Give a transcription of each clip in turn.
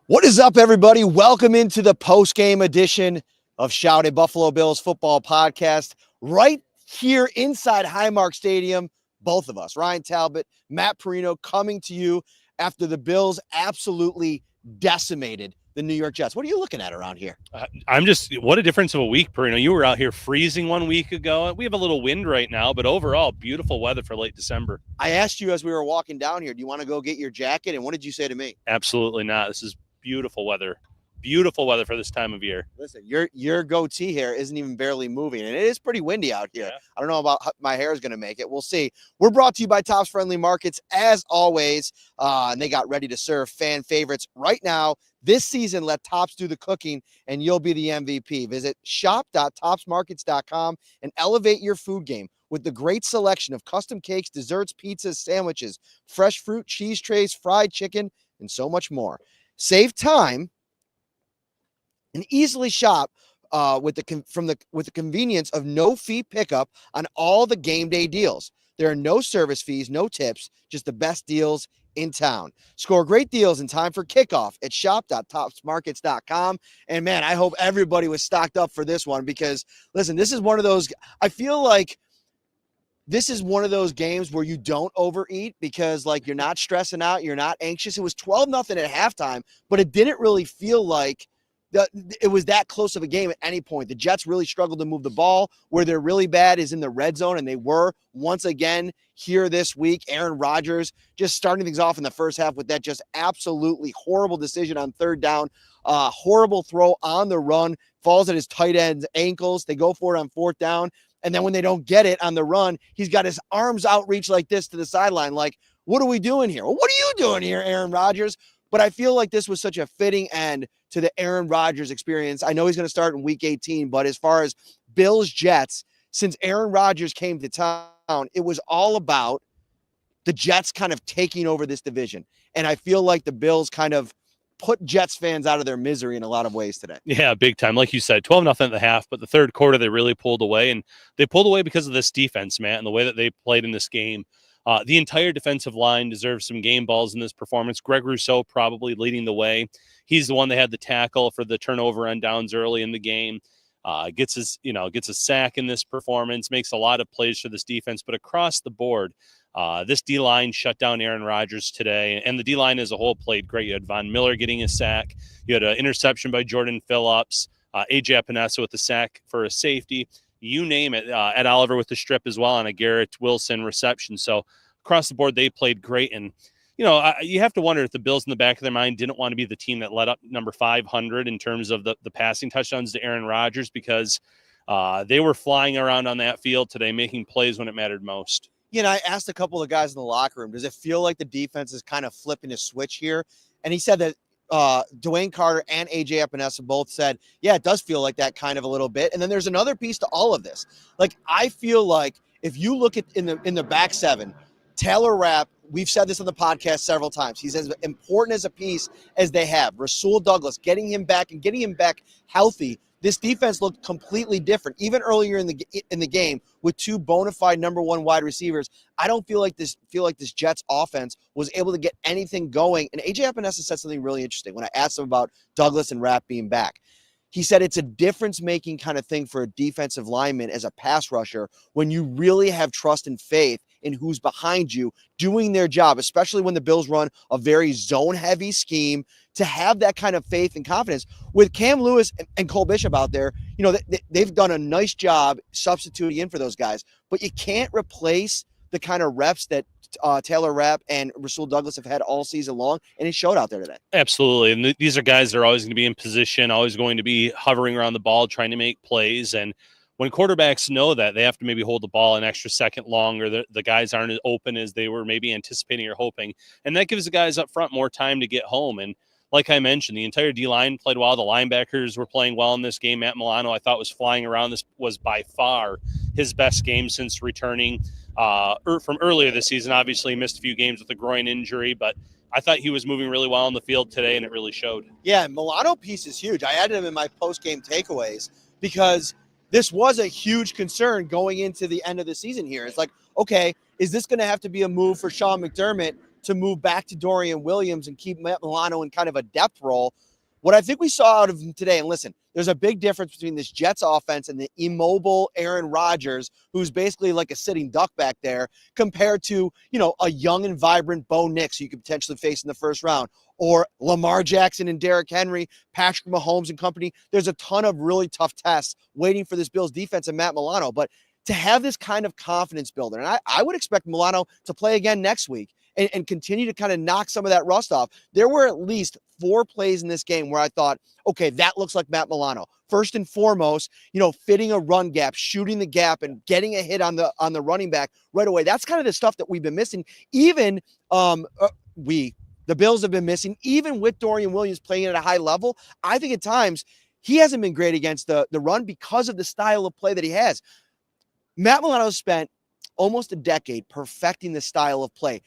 What is up, everybody? Welcome into the post-game edition of Shouted Buffalo Bills Football Podcast. Right here inside Highmark Stadium, both of us, Ryan Talbot, Matt Parrino, coming to you after the Bills absolutely decimated the New York Jets. What are you looking at around here? What a difference of a week, Parrino. You were out here freezing 1 week ago. We have a little wind right now, but overall, beautiful weather for late December. I asked you as we were walking down here, do you want to go get your jacket? And what did you say to me? Absolutely not. This is beautiful weather. Beautiful weather for this time of year. Listen, your goatee hair isn't even barely moving, and it is pretty windy out here. Yeah. I don't know about how my hair is going to make it. We'll see. We're brought to you by Tops Friendly Markets, as always, and they got ready to serve fan favorites right now. This season, let Tops do the cooking, and you'll be the MVP. Visit shop.topsmarkets.com and elevate your food game with the great selection of custom cakes, desserts, pizzas, sandwiches, fresh fruit, cheese trays, fried chicken, and so much more. Save time and easily shop with the convenience of no fee pickup on all the game day deals. There are no service fees, no tips, just the best deals in town. Score great deals in time for kickoff at shop.topsmarkets.com. And man, I hope everybody was stocked up for this one because listen, this is one of those, I feel like this is one of those games where you don't overeat because like you're not stressing out, you're not anxious. It was 12-0 at halftime, but it didn't really feel like it was that close of a game at any point. The Jets really struggled to move the ball. Where they're really bad is in the red zone, and they were once again here this week. Aaron Rodgers just starting things off in the first half with that just absolutely horrible decision on third down. Horrible throw on the run, falls at his tight end's ankles. They go for it on fourth down, and then when they don't get it on the run, he's got his arms outreach like this to the sideline. Like, what are we doing here? Well, what are you doing here, Aaron Rodgers? But I feel like this was such a fitting end to the Aaron Rodgers experience. I know he's going to start in week 18, but as far as Bills Jets, since Aaron Rodgers came to town, it was all about the Jets kind of taking over this division. And I feel like the Bills kind of put Jets fans out of their misery in a lot of ways today. Yeah, big time. Like you said, 12-0 at the half, but the third quarter they really pulled away, and they pulled away because of this defense, Matt, and the way that they played in this game. The entire defensive line deserves some game balls in this performance. Greg Rousseau probably leading the way. He's the one that had the tackle for the turnover on downs early in the game. Gets a sack in this performance, makes a lot of plays for this defense. But across the board, this D-line shut down Aaron Rodgers today, and the D-line as a whole played great. You had Von Miller getting a sack. You had an interception by Jordan Phillips. A.J. Epinesa with the sack for a safety. You name it. Ed Oliver with the strip as well on a Garrett Wilson reception. So across the board, they played great. And, you have to wonder if the Bills in the back of their mind didn't want to be the team that led up number 500 in terms of the passing touchdowns to Aaron Rodgers because they were flying around on that field today, making plays when it mattered most. I asked a couple of guys in the locker room, does it feel like the defense is kind of flipping a switch here? And he said that Dwayne Carter and A.J. Epinesa both said, yeah, it does feel like that kind of a little bit. And then there's another piece to all of this. Like, I feel like if you look at in the back seven, Taylor Rapp, we've said this on the podcast several times. He's as important as a piece as they have. Rasul Douglas, getting him back healthy. This defense looked completely different, even earlier in the game with two bona fide number one wide receivers. I don't feel like this Jets offense was able to get anything going. And A.J. Epinesa said something really interesting when I asked him about Douglas and Rapp being back. He said it's a difference-making kind of thing for a defensive lineman as a pass rusher when you really have trust and faith in who's behind you doing their job, especially when the Bills run a very zone-heavy scheme, to have that kind of faith and confidence. With Cam Lewis and Cole Bishop out there, they've done a nice job substituting in for those guys, but you can't replace the kind of reps that Taylor Rapp and Rasul Douglas have had all season long, and he showed out there today. Absolutely, and these are guys that are always going to be in position, always going to be hovering around the ball, trying to make plays, and when quarterbacks know that, they have to maybe hold the ball an extra second longer. The guys aren't as open as they were maybe anticipating or hoping, and that gives the guys up front more time to get home. And like I mentioned, the entire D-line played well. The linebackers were playing well in this game. Matt Milano, I thought, was flying around. This was by far his best game since returning from earlier this season. Obviously, he missed a few games with a groin injury, but I thought he was moving really well on the field today, and it really showed. Yeah, Milano piece is huge. I added him in my post-game takeaways because this was a huge concern going into the end of the season here. It's like, okay, is this going to have to be a move for Sean McDermott to move back to Dorian Williams and keep Matt Milano in kind of a depth role. What I think we saw out of him today, and listen, there's a big difference between this Jets offense and the immobile Aaron Rodgers, who's basically like a sitting duck back there, compared to, a young and vibrant Bo Nix you could potentially face in the first round, or Lamar Jackson and Derrick Henry, Patrick Mahomes and company. There's a ton of really tough tests waiting for this Bills defense and Matt Milano. But to have this kind of confidence builder, and I would expect Milano to play again next week and continue to kind of knock some of that rust off. There were at least 4 plays in this game where I thought, okay, that looks like Matt Milano. First and foremost, fitting a run gap, shooting the gap, and getting a hit on the running back right away. That's kind of the stuff that we've been missing. Even the Bills have been missing, even with Dorian Williams playing at a high level. I think at times he hasn't been great against the run because of the style of play that he has. Matt Milano spent almost a decade perfecting the style of play.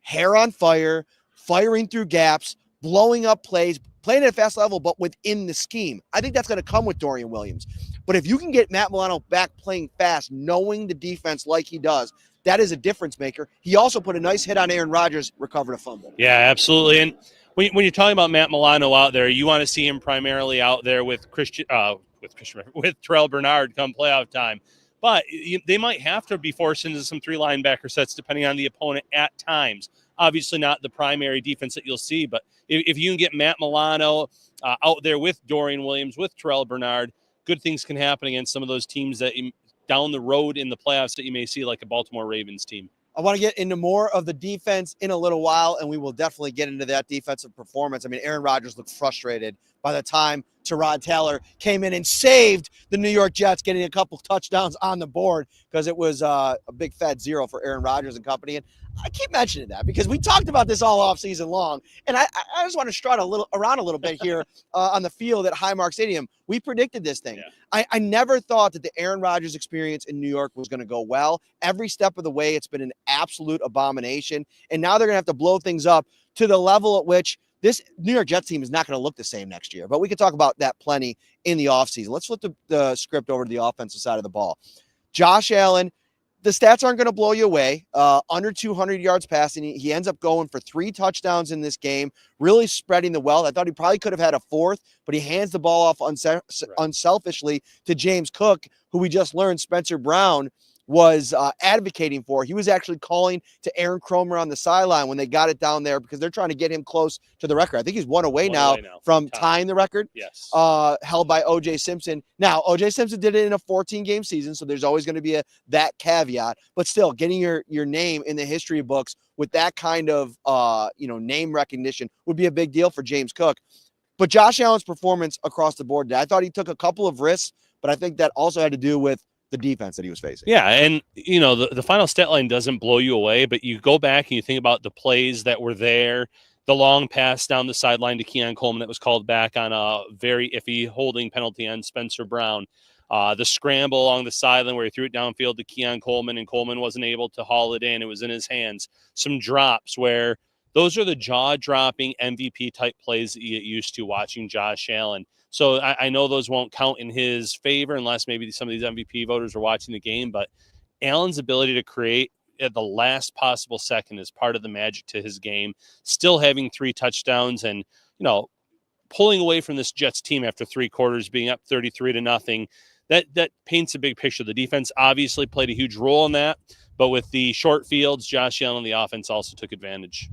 Hair on fire, firing through gaps, blowing up plays, playing at a fast level, but within the scheme. I think that's going to come with Dorian Williams. But if you can get Matt Milano back playing fast, knowing the defense like he does, that is a difference maker. He also put a nice hit on Aaron Rodgers, recovered a fumble. Yeah, absolutely. And when you're talking about Matt Milano out there, you want to see him primarily out there with Terrell Bernard come playoff time. But they might have to be forced into some 3 linebacker sets depending on the opponent at times. Obviously not the primary defense that you'll see, but if you can get Matt Milano out there with Dorian Williams, with Terrell Bernard, good things can happen against some of those teams that down the road in the playoffs that you may see, like a Baltimore Ravens team. I want to get into more of the defense in a little while, and we will definitely get into that defensive performance. I mean, Aaron Rodgers looked frustrated by the time Tyrod Taylor came in and saved the New York Jets, getting a couple touchdowns on the board because it was a big fat 0 for Aaron Rodgers and company. And I keep mentioning that because we talked about this all off season long, and I just want to strut around a little bit here on the field at Highmark Stadium. We predicted this thing. Yeah. I never thought that the Aaron Rodgers experience in New York was going to go well. Every step of the way, it's been an absolute abomination, and now they're going to have to blow things up to the level at which this New York Jets team is not going to look the same next year. But we could talk about that plenty in the offseason. Let's flip the script over to the offensive side of the ball. Josh Allen, the stats aren't going to blow you away. Under 200 yards passing. He ends up going for 3 touchdowns in this game, really spreading the wealth. I thought he probably could have had a 4th, but he hands the ball off unselfishly to James Cook, who we just learned Spencer Brown was advocating for. He was actually calling to Aaron Cromer on the sideline when they got it down there because they're trying to get him close to the record. I think he's one away now from tying the record. Yes. Held by O.J. Simpson. Now, O.J. Simpson did it in a 14-game season, so there's always going to be that caveat. But still, getting your name in the history books with that kind of name recognition would be a big deal for James Cook. But Josh Allen's performance across the board, I thought he took a couple of risks, but I think that also had to do with the defense that he was facing. Yeah, and the final stat line doesn't blow you away, but you go back and you think about the plays that were there, the long pass down the sideline to Keon Coleman that was called back on a very iffy holding penalty on Spencer Brown, the scramble along the sideline where he threw it downfield to Keon Coleman and Coleman wasn't able to haul it in. It was in his hands. Some drops where those are the jaw-dropping MVP type plays that you get used to watching Josh Allen. So I know those won't count in his favor unless maybe some of these MVP voters are watching the game, but Allen's ability to create at the last possible second is part of the magic to his game. Still having 3 touchdowns and, pulling away from this Jets team after 3 quarters, being up 33-0. That paints a big picture. The defense obviously played a huge role in that, but with the short fields, Josh Allen and the offense also took advantage.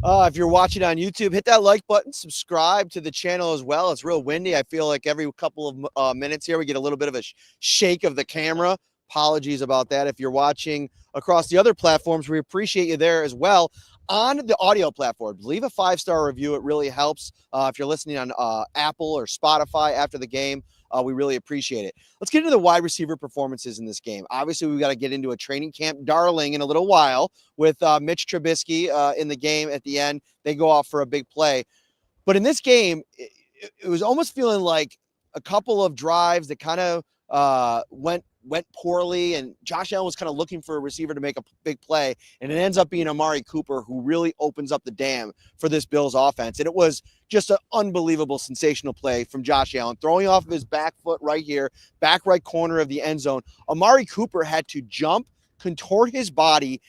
If you're watching on YouTube, hit that like button, subscribe to the channel as well. It's real windy. I feel like every couple of minutes here, we get a little bit of a shake of the camera. Apologies about that. If you're watching across the other platforms, we appreciate you there as well. On the audio platforms, leave a 5-star review. It really helps. If you're listening on Apple or Spotify after the game, we really appreciate it. Let's get into the wide receiver performances in this game. Obviously, we've got to get into a training camp darling in a little while with Mitch Trubisky in the game at the end. They go off for a big play. But in this game, it was almost feeling like a couple of drives that kind of went poorly, and Josh Allen was kind of looking for a receiver to make a big play, and it ends up being Amari Cooper who really opens up the dam for this Bills offense. And it was just an unbelievable, sensational play from Josh Allen, throwing off of his back foot right here, back right corner of the end zone. Amari Cooper had to jump, contort his body,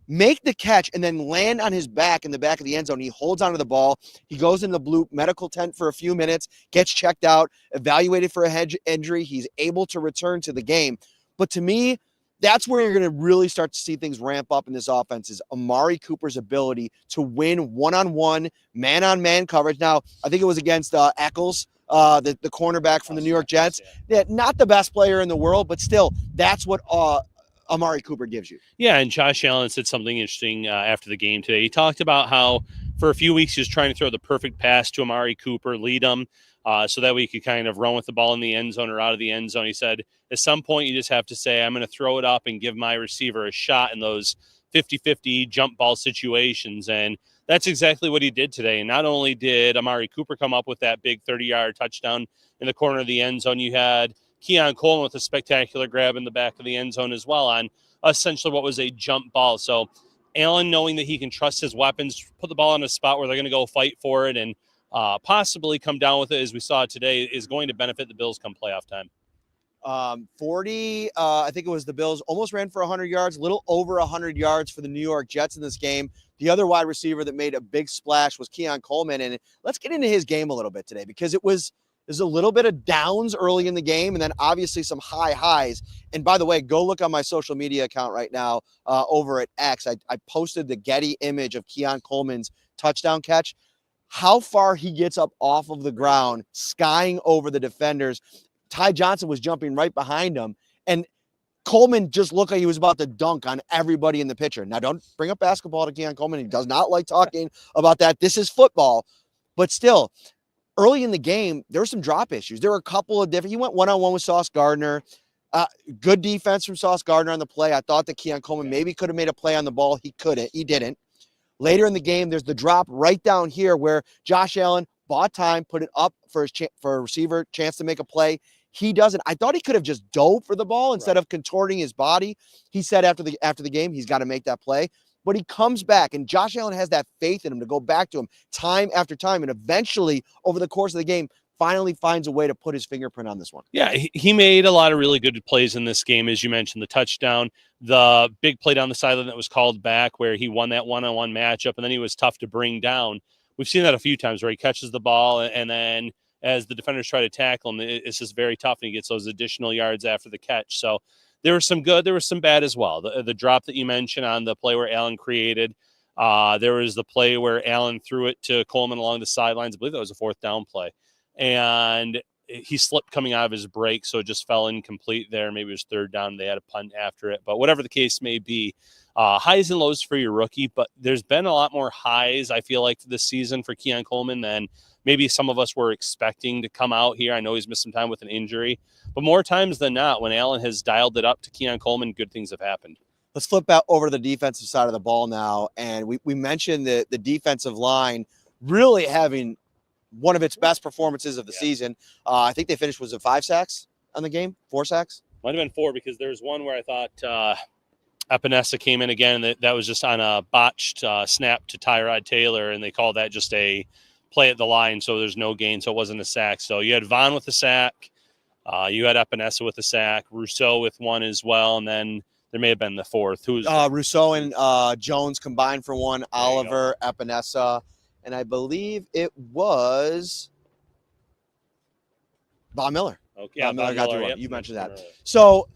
make the catch, and then land on his back in the back of the end zone. He holds onto the ball. He goes in the blue medical tent for a few minutes, gets checked out, evaluated for a head injury. He's able to return to the game. But to me, that's where you're going to really start to see things ramp up in this offense is Amari Cooper's ability to win one-on-one, man-on-man coverage. Now, I think it was against Eccles, the cornerback from the New York Jets. Yeah, not the best player in the world, but still, that's what Amari Cooper gives you. Yeah, and Josh Allen said something interesting after the game today. He talked about how for a few weeks he was trying to throw the perfect pass to Amari Cooper, lead him, so that way he could kind of run with the ball in the end zone or out of the end zone. He said, at some point, you just have to say, I'm going to throw it up and give my receiver a shot in those 50-50 jump ball situations. And that's exactly what he did today. And not only did Amari Cooper come up with that big 30-yard touchdown in the corner of the end zone, you had Keon Coleman with a spectacular grab in the back of the end zone as well on essentially what was a jump ball. So Allen, knowing that he can trust his weapons, put the ball in a spot where they're going to go fight for it and possibly come down with it, as we saw today, is going to benefit the Bills come playoff time. 40, I think it was the Bills, almost ran for 100 yards, a little over 100 yards for the New York Jets in this game. The other wide receiver that made a big splash was Keon Coleman. And let's get into his game a little bit today, because there's a little bit of downs early in the game and then obviously some high highs. And by the way, go look on my social media account right now over at X. I posted the Getty image of Keon Coleman's touchdown catch. How far he gets up off of the ground, skying over the defenders. Ty Johnson was jumping right behind him, and Coleman just looked like he was about to dunk on everybody in the picture. Now, don't bring up basketball to Keon Coleman. He does not like talking about that. This is football. But still, early in the game, there were some drop issues. There were a couple of different – he went one-on-one with Sauce Gardner. Good defense from Sauce Gardner on the play. I thought that Keon Coleman maybe could have made a play on the ball. He couldn't. He didn't. Later in the game, there's the drop right down here where Josh Allen bought time, put it up for a receiver, chance to make a play. He doesn't. I thought he could have just dove for the ball instead of contorting his body. He said after the game, he's got to make that play. But he comes back, and Josh Allen has that faith in him to go back to him time after time. And eventually, over the course of the game, finally finds a way to put his fingerprint on this one. Yeah, he made a lot of really good plays in this game, as you mentioned, the touchdown, the big play down the sideline that was called back where he won that one-on-one matchup, and then he was tough to bring down. We've seen that a few times where he catches the ball, and then as the defenders try to tackle him, it's just very tough, and he gets those additional yards after the catch. So there was some good, there was some bad as well. The drop that you mentioned on the play where Allen created, there was the play where Allen threw it to Coleman along the sidelines. I believe that was a fourth down play. And he slipped coming out of his break, so it just fell incomplete there. Maybe it was third down. They had a punt after it. But whatever the case may be, highs and lows for your rookie. But there's been a lot more highs, I feel like, this season for Keon Coleman than maybe some of us were expecting to come out here. I know he's missed some time with an injury. But more times than not, when Allen has dialed it up to Keon Coleman, good things have happened. Let's flip back over to the defensive side of the ball now. And we mentioned the defensive line really having one of its best performances of the season. I think they finished, was it 5 sacks on the game? 4 sacks? Might have been 4, because there's one where I thought Epinesa came in again, and that was just on a botched snap to Tyrod Taylor, and they called that just a play at the line, so there's no gain, so it wasn't a sack. So you had Vaughn with a sack, you had Epinesa with a sack, Rousseau with one as well, and then there may have been the fourth. Who's Rousseau and Jones combined for one, Oliver, Epinesa, and I believe it was Von Miller. Okay, Von Miller got through one. Yep, You mentioned that. So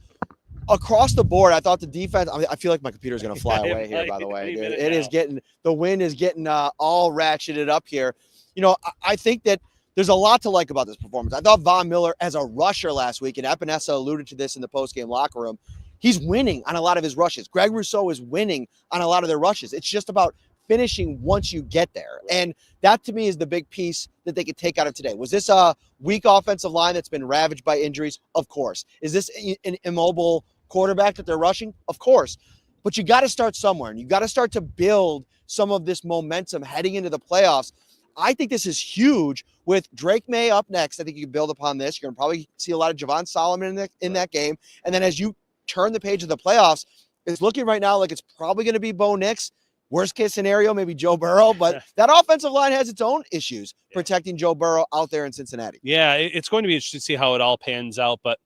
across the board, I thought the defense, I feel like my computer's going to fly away here, by the way. It is getting, the wind is getting all ratcheted up here. You know, I think that there's a lot to like about this performance. I thought Von Miller as a rusher last week, and Epinesa alluded to this in the postgame locker room, he's winning on a lot of his rushes. Greg Rousseau is winning on a lot of their rushes. It's just about finishing once you get there. And that, to me, is the big piece that they could take out of today. Was this a weak offensive line that's been ravaged by injuries? Of course. Is this an immobile quarterback that they're rushing? Of course. But you got to start somewhere, and you got to start to build some of this momentum heading into the playoffs. I think this is huge with Drake May up next. I think you can build upon this. You're going to probably see a lot of Javon Solomon in that game. And then as you turn the page of the playoffs, it's looking right now like it's probably going to be Bo Nix. Worst case scenario, maybe Joe Burrow, but that offensive line has its own issues protecting Joe Burrow out there in Cincinnati. Yeah, it's going to be interesting to see how it all pans out. But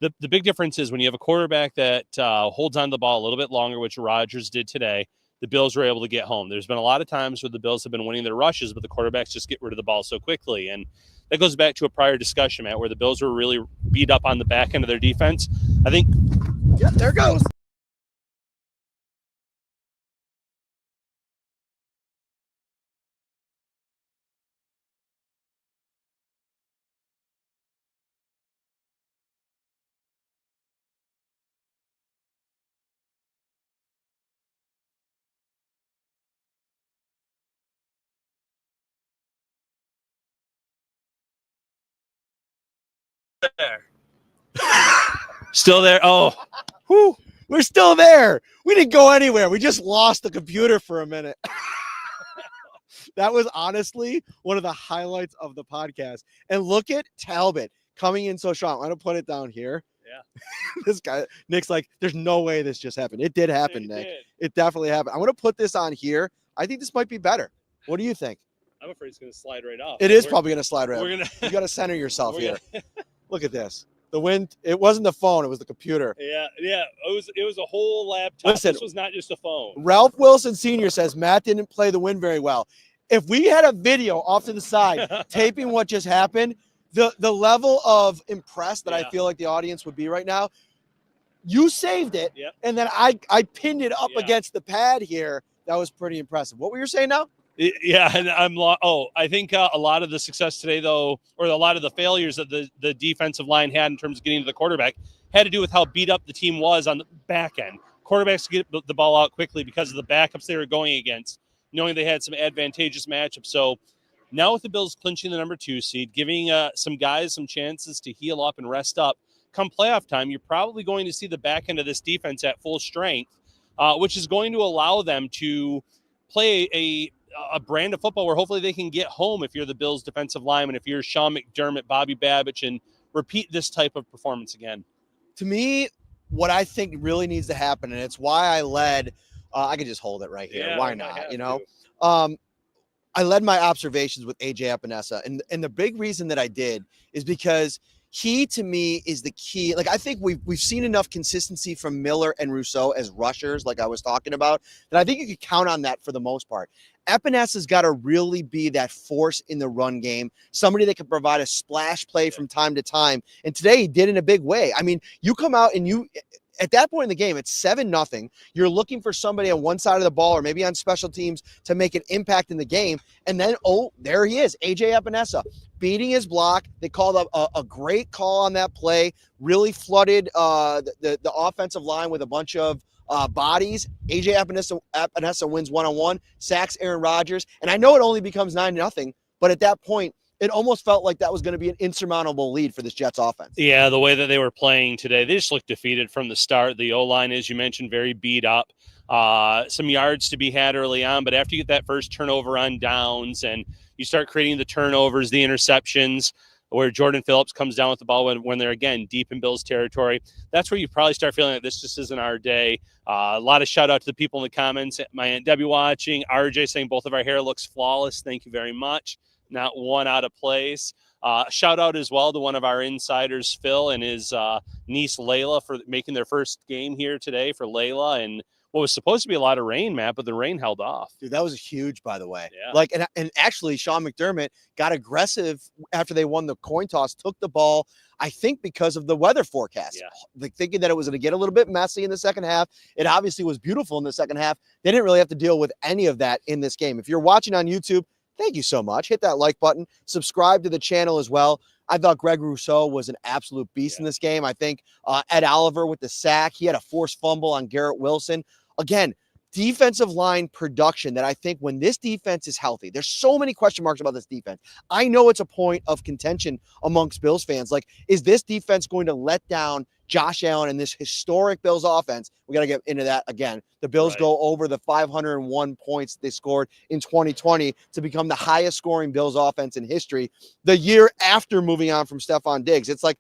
the big difference is when you have a quarterback that holds on to the ball a little bit longer, which Rodgers did today, the Bills were able to get home. There's been a lot of times where the Bills have been winning their rushes, but the quarterbacks just get rid of the ball so quickly. And that goes back to a prior discussion, Matt, where the Bills were really beat up on the back end of their defense. I think. Yeah, there it goes. There. Still there. Oh, whew, we're still there. We didn't go anywhere. We just lost the computer for a minute. That was honestly one of the highlights of the podcast. And look at Talbot coming in so strong. I'm going to put it down here. Yeah. This guy, Nick's like, there's no way this just happened. It did happen, Nick. It definitely happened. I'm going to put this on here. I think this might be better. What do you think? I'm afraid it's going to slide right off. It is probably going to slide right off. Gonna, you got to center yourself here. Look at this. The wind, it wasn't the phone, it was the computer. Yeah. It was a whole laptop. Listen, this was not just a phone. Ralph Wilson Sr. says Matt didn't play the wind very well. If we had a video off to the side taping what just happened, the level of impressed that I feel like the audience would be right now, you saved it, and then I pinned it up against the pad here. That was pretty impressive. What were you saying now? Yeah, and I think a lot of the success today, though, or a lot of the failures that the defensive line had in terms of getting to the quarterback had to do with how beat up the team was on the back end. Quarterbacks get the ball out quickly because of the backups they were going against, knowing they had some advantageous matchups. So now with the Bills clinching the number 2 seed, giving some guys some chances to heal up and rest up, come playoff time, you're probably going to see the back end of this defense at full strength, which is going to allow them to play a brand of football where hopefully they can get home if you're the Bills defensive lineman, if you're Sean McDermott, Bobby Babich, and repeat this type of performance again. To me, what I think really needs to happen, and it's why I led, I could just hold it right here. Why not? You know, I led my observations with AJ Epinesa, and the big reason that I did is because he, to me, is the key. Like, I think we've seen enough consistency from Miller and Rousseau as rushers, like I was talking about, that I think you could count on that for the most part. Epinesa's got to really be that force in the run game, somebody that can provide a splash play from time to time. And today he did in a big way. I mean, you come out and at that point in the game, it's 7-0. You're looking for somebody on one side of the ball or maybe on special teams to make an impact in the game. And then, there he is, AJ Epinesa, beating his block. They called a great call on that play, really flooded the offensive line with a bunch of bodies. AJ Epinesa wins one-on-one, sacks Aaron Rodgers. And I know it only becomes 9-0, but at that point, it almost felt like that was going to be an insurmountable lead for this Jets offense. Yeah, the way that they were playing today, they just looked defeated from the start. The O-line, as you mentioned, very beat up. Some yards to be had early on, but after you get that first turnover on downs and you start creating the turnovers, the interceptions, where Jordan Phillips comes down with the ball when they're, again, deep in Bills territory, that's where you probably start feeling like this just isn't our day. A lot of shout-out to the people in the comments. My Aunt Debbie watching, RJ saying both of our hair looks flawless. Thank you very much. Not one out of place. Shout out as well to one of our insiders, Phil, and his niece Layla for making their first game here today for Layla. And what was supposed to be a lot of rain, Matt, but the rain held off. Dude, that was huge, by the way. Yeah. Like, and actually, Sean McDermott got aggressive after they won the coin toss, took the ball, I think because of the weather forecast. Yeah. Like, thinking that it was going to get a little bit messy in the second half. It obviously was beautiful in the second half. They didn't really have to deal with any of that in this game. If you're watching on YouTube, thank you so much. Hit that like button. Subscribe to the channel as well. I thought Greg Rousseau was an absolute beast in this game. I think Ed Oliver with the sack. He had a forced fumble on Garrett Wilson. Again, defensive line production that I think when this defense is healthy, there's so many question marks about this defense. I know it's a point of contention amongst Bills fans. Like, is this defense going to let down Josh Allen and this historic Bills offense? We got to get into that again. The Bills go over the 501 points they scored in 2020 to become the highest scoring Bills offense in history the year after moving on from Stephon Diggs. It's like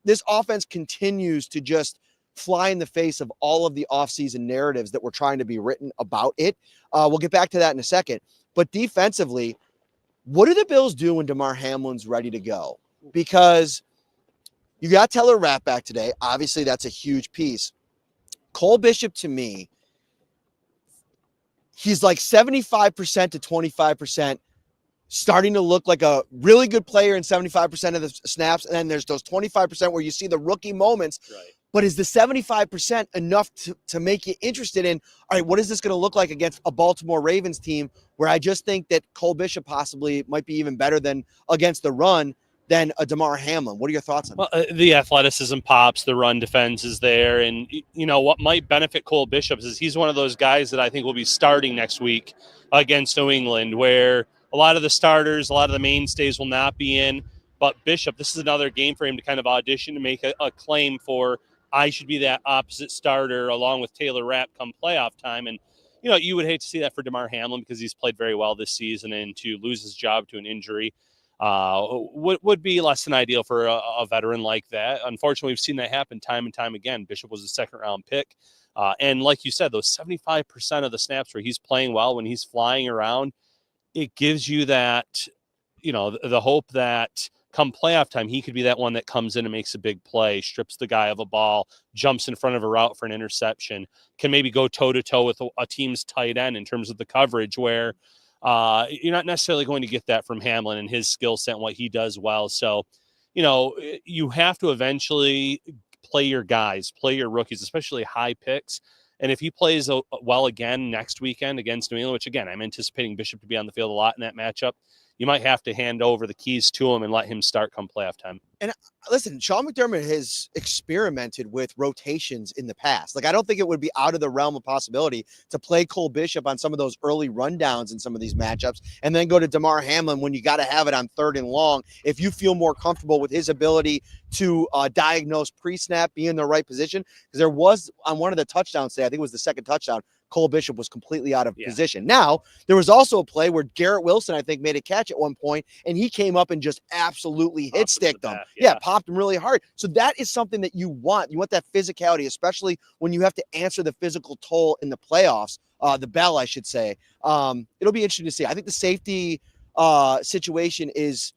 this offense continues to just fly in the face of all of the offseason narratives that were trying to be written about it. We'll get back to that in a second. But defensively, what do the Bills do when DeMar Hamlin's ready to go? Because you got Taylor Rapp back today. Obviously, that's a huge piece. Cole Bishop, to me, he's like 75% to 25%, starting to look like a really good player in 75% of the snaps. And then there's those 25% where you see the rookie moments. Right. But is the 75% enough to make you interested in, all right, what is this going to look like against a Baltimore Ravens team where I just think that Cole Bishop possibly might be even better than against the run than a Damar Hamlin? What are your thoughts on that? The athleticism pops, the run defense is there. And, what might benefit Cole Bishop is he's one of those guys that I think will be starting next week against New England, where a lot of the starters, a lot of the mainstays will not be in. But Bishop, this is another game for him to kind of audition to make a claim for, I should be that opposite starter along with Taylor Rapp come playoff time. And, you would hate to see that for Damar Hamlin because he's played very well this season, and to lose his job to an injury would be less than ideal for a veteran like that. Unfortunately, we've seen that happen time and time again. Bishop was a second-round pick. And like you said, those 75% of the snaps where he's playing well, when he's flying around, it gives you that, the hope that come playoff time, he could be that one that comes in and makes a big play, strips the guy of a ball, jumps in front of a route for an interception, can maybe go toe-to-toe with a team's tight end in terms of the coverage, where you're not necessarily going to get that from Hamlin and his skill set and what he does well. So, you have to eventually play your guys, play your rookies, especially high picks. And if he plays well again next weekend against New England, which again, I'm anticipating Bishop to be on the field a lot in that matchup, you might have to hand over the keys to him and let him start come playoff time. And listen, Sean McDermott has experimented with rotations in the past. Like, I don't think it would be out of the realm of possibility to play Cole Bishop on some of those early rundowns in some of these matchups and then go to Damar Hamlin when you got to have it on 3rd and long. If you feel more comfortable with his ability to diagnose pre-snap, be in the right position, because there was on one of the touchdowns today, I think it was the second touchdown, Cole Bishop was completely out of position. Now, there was also a play where Garrett Wilson, I think, made a catch at one point, and he came up and just absolutely hit-sticked him. Yeah, popped him really hard. So that is something that you want. You want that physicality, especially when you have to answer the physical toll in the playoffs, the bell, I should say. It'll be interesting to see. I think the safety situation is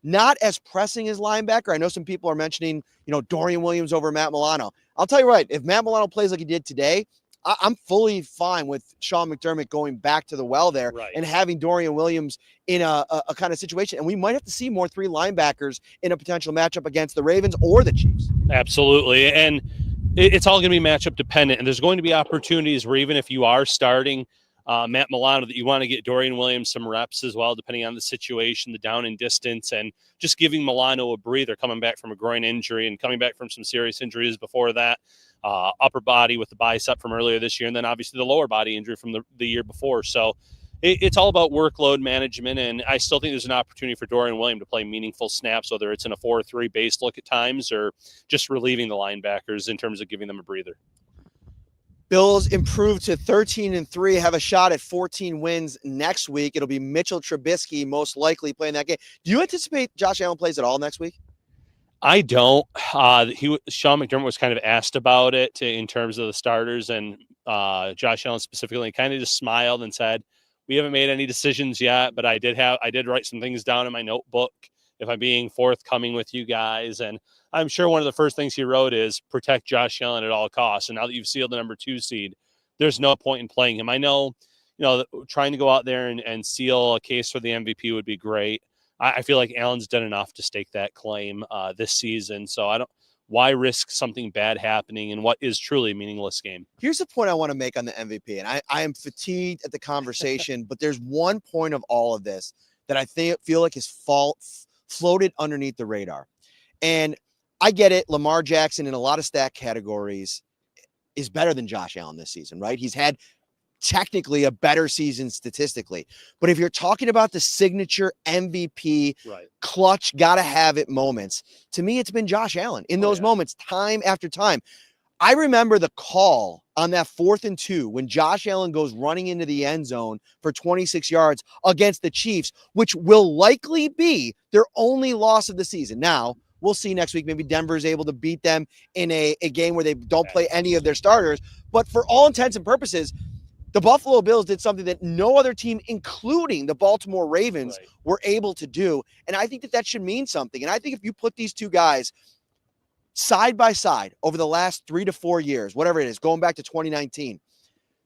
not as pressing as linebacker. I know some people are mentioning, Dorian Williams over Matt Milano. I'll tell you right, if Matt Milano plays like he did today, I'm fully fine with Sean McDermott going back to the well there and having Dorian Williams in a kind of situation. And we might have to see more 3 linebackers in a potential matchup against the Ravens or the Chiefs. Absolutely. And it's all going to be matchup dependent. And there's going to be opportunities where even if you are starting Matt Milano, that you want to get Dorian Williams some reps as well, depending on the situation, the down and distance, and just giving Milano a breather, coming back from a groin injury and coming back from some serious injuries before that. Upper body with the bicep from earlier this year, and then obviously the lower body injury from the year before. So it's all about workload management, and I still think there's an opportunity for Dorian Williams to play meaningful snaps, whether it's in a 4-3 base look at times or just relieving the linebackers in terms of giving them a breather. Bills improve to 13-3, have a shot at 14 wins next week. It'll be Mitchell Trubisky most likely playing that game. Do you anticipate Josh Allen plays at all next week? I don't. Sean McDermott was kind of asked about it in terms of the starters, and Josh Allen specifically kind of just smiled and said, "We haven't made any decisions yet, but I did write some things down in my notebook if I'm being forthcoming with you guys." And I'm sure one of the first things he wrote is protect Josh Allen at all costs. And now that you've sealed the number 2 seed, there's no point in playing him. I know, trying to go out there and seal a case for the MVP would be great. I feel like Allen's done enough to stake that claim this season. So why risk something bad happening in what is truly a meaningless game? Here's the point I want to make on the MVP. And I am fatigued at the conversation, but there's one point of all of this that I feel like is floated underneath the radar. And I get it. Lamar Jackson in a lot of stat categories is better than Josh Allen this season, right? He's had technically a better season statistically. But if you're talking about the signature MVP, clutch, gotta have it moments, to me, it's been Josh Allen in those moments, time after time. I remember the call on that 4th and 2 when Josh Allen goes running into the end zone for 26 yards against the Chiefs, which will likely be their only loss of the season. Now, we'll see next week. Maybe Denver is able to beat them in a game where they don't play any of their starters. But for all intents and purposes, the Buffalo Bills did something that no other team, including the Baltimore Ravens, were able to do. And I think that should mean something. And I think if you put these two guys side by side over the last 3 to 4 years, whatever it is, going back to 2019,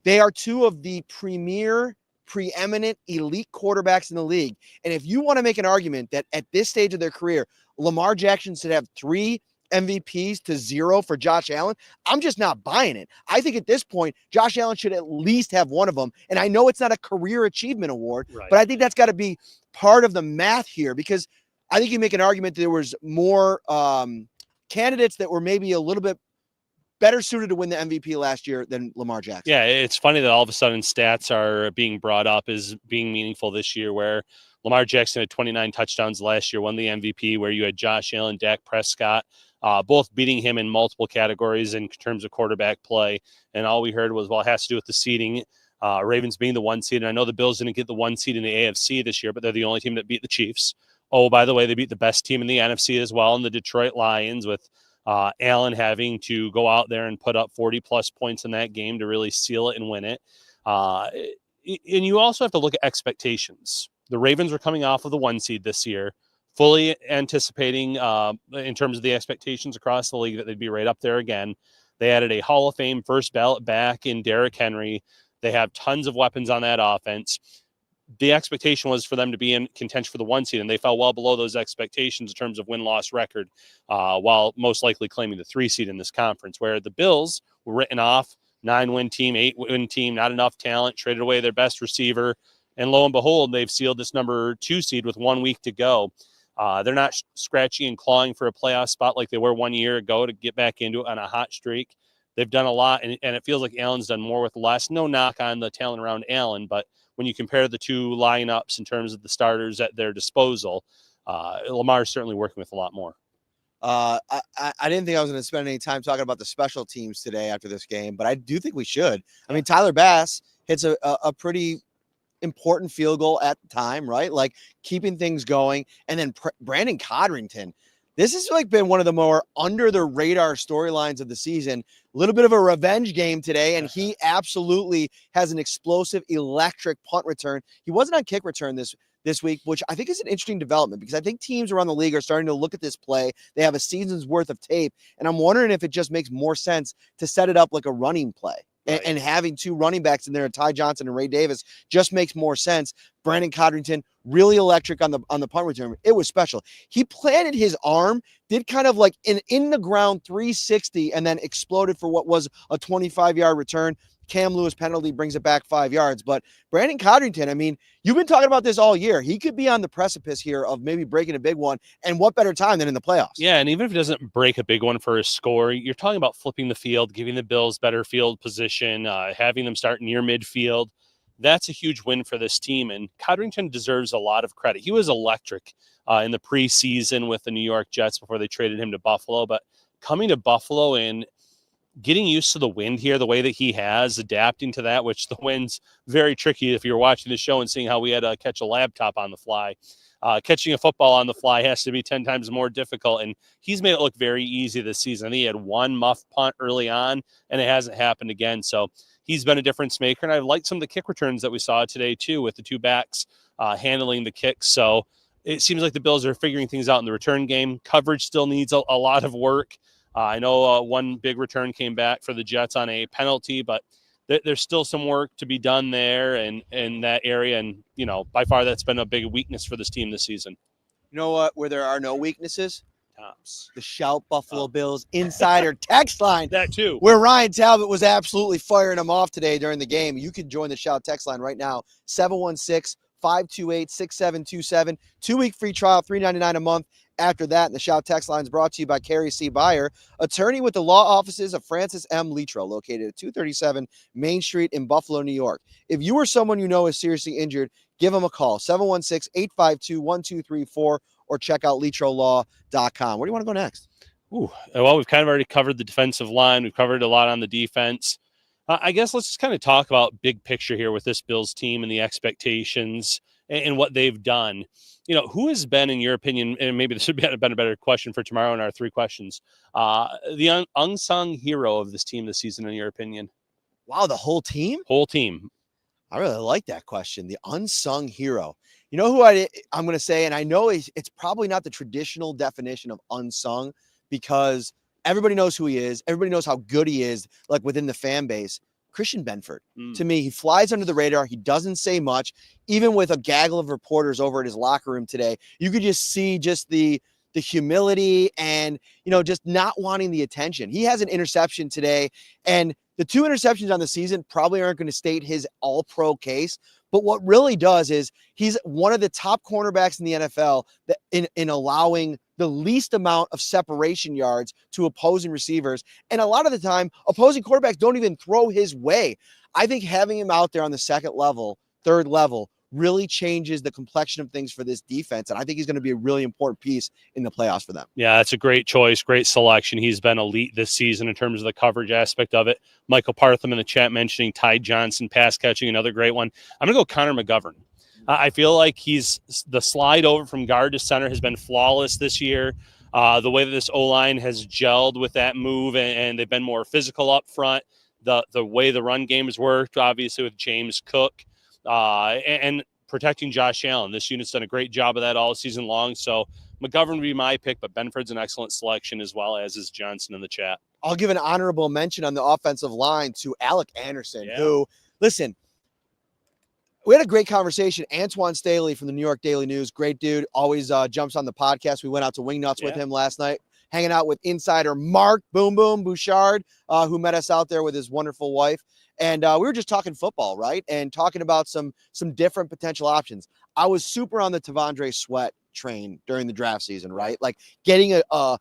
They are two of the preeminent elite quarterbacks in the league. And if you want to make an argument that at this stage of their career, Lamar Jackson should have 3 MVPs to 0 for Josh Allen, I'm just not buying it. I think at this point, Josh Allen should at least have one of them. And I know it's not a career achievement award, Right. but I think that's got to be part of the math here, because I think you make an argument that there was more candidates that were maybe a little bit better suited to win the MVP last year than Lamar Jackson. Yeah, it's funny that all of a sudden stats are being brought up as being meaningful this year, where Lamar Jackson had 29 touchdowns last year, won the MVP, where you had Josh Allen, Dak Prescott, both beating him in multiple categories in terms of quarterback play. And all we heard was, well, it has to do with the seeding. Ravens being the 1 seed. And I know the Bills didn't get the 1 seed in the AFC this year, but they're the only team that beat the Chiefs. Oh, by the way, they beat the best team in the NFC as well, in the Detroit Lions, with Allen having to go out there and put up 40-plus points in that game to really seal it and win it. And you also have to look at expectations. The Ravens were coming off of the 1 seed this year, fully anticipating in terms of the expectations across the league that they'd be right up there again. They added a Hall of Fame first ballot back in Derrick Henry. They have tons of weapons on that offense. The expectation was for them to be in contention for the 1 seed, and they fell well below those expectations in terms of win-loss record, while most likely claiming the 3 seed in this conference, where the Bills were written off, 9-win team, 8-win team, not enough talent, traded away their best receiver, and lo and behold, they've sealed this number 2 seed with 1 week to go. They're not scratching and clawing for a playoff spot like they were 1 year ago to get back into it on a hot streak. They've done a lot, and it feels like Allen's done more with less. No knock on the talent around Allen, but when you compare the two lineups in terms of the starters at their disposal, Lamar's certainly working with a lot more. I didn't think I was going to spend any time talking about the special teams today after this game, but I do think we should. I mean, Tyler Bass hits a pretty important field goal at the time, right? Like keeping things going. And then Brandon Codrington. This has like been one of the more under the radar storylines of the season. A little bit of a revenge game today, and he absolutely has an explosive, electric punt return. He wasn't on kick return this week, which I think is an interesting development, because I think teams around the league are starting to look at this play. They have a season's worth of tape, and I'm wondering if it just makes more sense to set it up like a running play. Right. And having 2 running backs in there, Ty Johnson and Ray Davis, just makes more sense. Brandon Codrington, really electric on the punt return. It was special. He planted his arm, did kind of like an in the ground 360, and then exploded for what was a 25-yard return. Cam Lewis penalty brings it back 5 yards. But Brandon Codrington, I mean, you've been talking about this all year. He could be on the precipice here of maybe breaking a big one. And what better time than in the playoffs? Yeah, and even if it doesn't break a big one for a score, you're talking about flipping the field, giving the Bills better field position, having them start near midfield. That's a huge win for this team. And Codrington deserves a lot of credit. He was electric in the preseason with the New York Jets before they traded him to Buffalo. But coming to Buffalo and getting used to the wind here, the way that he has, adapting to that, which the wind's very tricky if you're watching the show and seeing how we had to catch a laptop on the fly. Catching a football on the fly has to be 10 times more difficult, and he's made it look very easy this season. I think he had 1 muff punt early on, and it hasn't happened again. So he's been a difference maker, and I liked some of the kick returns that we saw today, too, with the 2 backs handling the kicks. So it seems like the Bills are figuring things out in the return game. Coverage still needs a lot of work. I know 1 big return came back for the Jets on a penalty, but there's still some work to be done there and in that area. And, you know, by far that's been a big weakness for this team this season. You know what? Where there are no weaknesses? Tops. The Shout Buffalo Bills Insider text line. That too. Where Ryan Talbot was absolutely firing them off today during the game. You can join the Shout text line right now, 716-528-6727. 2-week free trial, $3.99 a month. After that, and the Shout text line is brought to you by Carrie C. Byer, attorney with the law offices of Francis M. Litro, located at 237 Main Street in Buffalo, New York. If you or someone you know is seriously injured, give them a call, 716-852-1234, or check out litrolaw.com. Where do you want to go next? Well, we've kind of already covered the defensive line. We've covered a lot on the defense. I guess let's just kind of talk about big picture here with this Bills team and the expectations and what they've done. You know, who has been, in your opinion, and maybe this should have been a better question for tomorrow in our 3 questions, the unsung hero of this team this season, in your opinion? Wow, the whole team? Whole team. I really like that question. The unsung hero. You know who I'm going to say, and I know it's probably not the traditional definition of unsung, because everybody knows who he is. Everybody knows how good he is, like within the fan base. Christian Benford. To me, he flies under the radar. He doesn't say much. Even with a gaggle of reporters over at his locker room today, you could just see just the humility and, just not wanting the attention. He has an interception today, and the 2 interceptions on the season probably aren't going to state his all-pro case. But what really does is he's one of the top cornerbacks in the NFL that in allowing the least amount of separation yards to opposing receivers. And a lot of the time, opposing quarterbacks don't even throw his way. I think having him out there on the second level, third level, really changes the complexion of things for this defense. And I think he's going to be a really important piece in the playoffs for them. Yeah, that's a great choice, great selection. He's been elite this season in terms of the coverage aspect of it. Michael Partham in the chat mentioning Ty Johnson, pass catching, another great one. I'm going to go Connor McGovern. I feel like he's the slide over from guard to center has been flawless this year. The way that this O-line has gelled with that move, and they've been more physical up front. The way the run game has worked, obviously, with James Cook. And protecting Josh Allen. This unit's done a great job of that all season long. So McGovern would be my pick, but Benford's an excellent selection, as well as is Johnson in the chat. I'll give an honorable mention on the offensive line to Alec Anderson, who, listen, we had a great conversation. Antoine Staley from the New York Daily News, great dude, always jumps on the podcast. We went out to Wingnuts with him last night, hanging out with insider Mark Boom Boom Bouchard, who met us out there with his wonderful wife. And we were just talking football, right? And talking about some different potential options. I was super on the Tavondre Sweat train during the draft season, right? Like getting a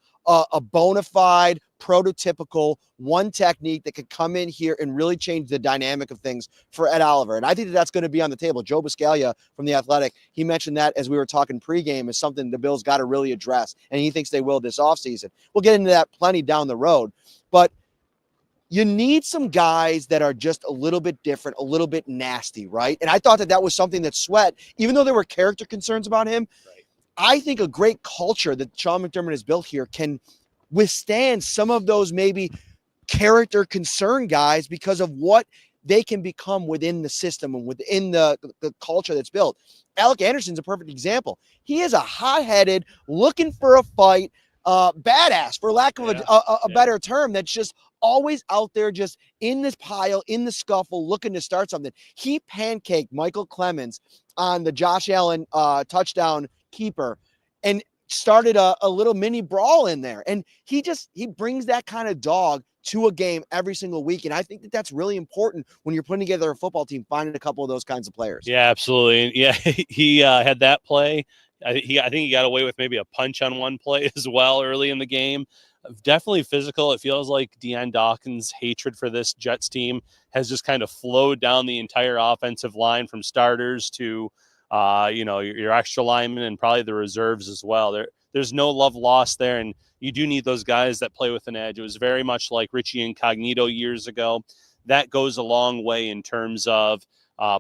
bona fide, prototypical one technique that could come in here and really change the dynamic of things for Ed Oliver. And I think that's going to be on the table. Joe Buscaglia from The Athletic, he mentioned that as we were talking pregame as something the Bills got to really address. And he thinks they will this offseason. We'll get into that plenty down the road. But you need some guys that are just a little bit different, a little bit nasty, right? And I thought that was something that Sweat, even though there were character concerns about him, I think a great culture that Sean McDermott has built here can withstand some of those maybe character concern guys because of what they can become within the system and within the culture that's built. Alec Anderson's a perfect example. He is a hot-headed, looking for a fight, badass, for lack of a better term, that's just always out there, just in this pile, in the scuffle, looking to start something. He pancaked Michael Clemens on the Josh Allen touchdown keeper and started a little mini brawl in there. And he brings that kind of dog to a game every single week. And I think that that's really important when you're putting together a football team, finding a couple of those kinds of players. Yeah, absolutely. Yeah, he had that play. I think he got away with maybe a punch on one play as well early in the game. Definitely physical. It feels like Deion Dawkins' hatred for this Jets team has just kind of flowed down the entire offensive line from starters to, your extra linemen and probably the reserves as well. There's no love lost there, and you do need those guys that play with an edge. It was very much like Richie Incognito years ago. That goes a long way in terms of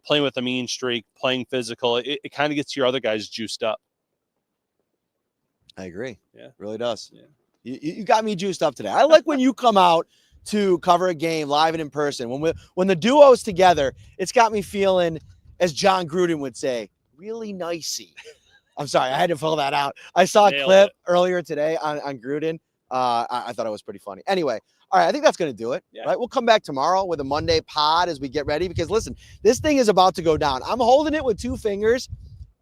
playing with a mean streak, playing physical. It kind of gets your other guys juiced up. I agree. Yeah, it really does. Yeah. You got me juiced up today. I like when you come out to cover a game live and in person. When the duo's together, it's got me feeling, as John Gruden would say, really nicey. I'm sorry, I had to pull that out. I saw a clip earlier today on Gruden. I thought it was pretty funny. Anyway, all right, I think that's going to do it. Yeah. Right, we'll come back tomorrow with a Monday pod as we get ready, because listen, this thing is about to go down. I'm holding it with 2 fingers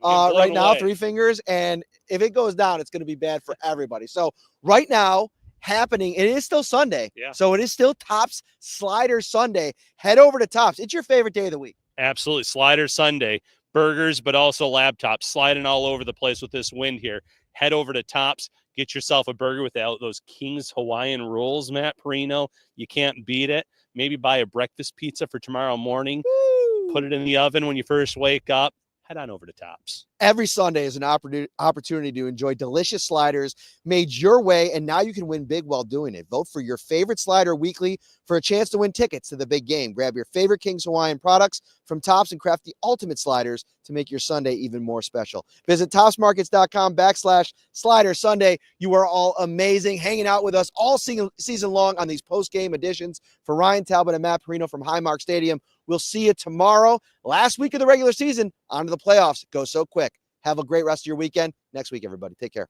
right now, 3 fingers, and if it goes down, it's going to be bad for everybody. So right now, happening, it is still Sunday. Yeah. So it is still Tops Slider Sunday. Head over to Tops. It's your favorite day of the week. Absolutely. Slider Sunday. Burgers, but also laptops sliding all over the place with this wind here. Head over to Tops. Get yourself a burger without those King's Hawaiian rolls, Matt Parrino. You can't beat it. Maybe buy a breakfast pizza for tomorrow morning. Woo! Put it in the oven when you first wake up. Head on over to Tops. Every Sunday is an opportunity to enjoy delicious sliders made your way, and now you can win big while doing it. Vote for your favorite slider weekly for a chance to win tickets to the big game. Grab your favorite King's Hawaiian products from Tops and craft the ultimate sliders to make your Sunday even more special. Visit topsmarkets.com/Slider Sunday. You are all amazing, hanging out with us all season long on these post-game editions. For Ryan Talbot and Matt Parrino from Highmark Stadium, we'll see you tomorrow. Last week of the regular season, on to the playoffs. It goes so quick. Have a great rest of your weekend. Next week, everybody. Take care.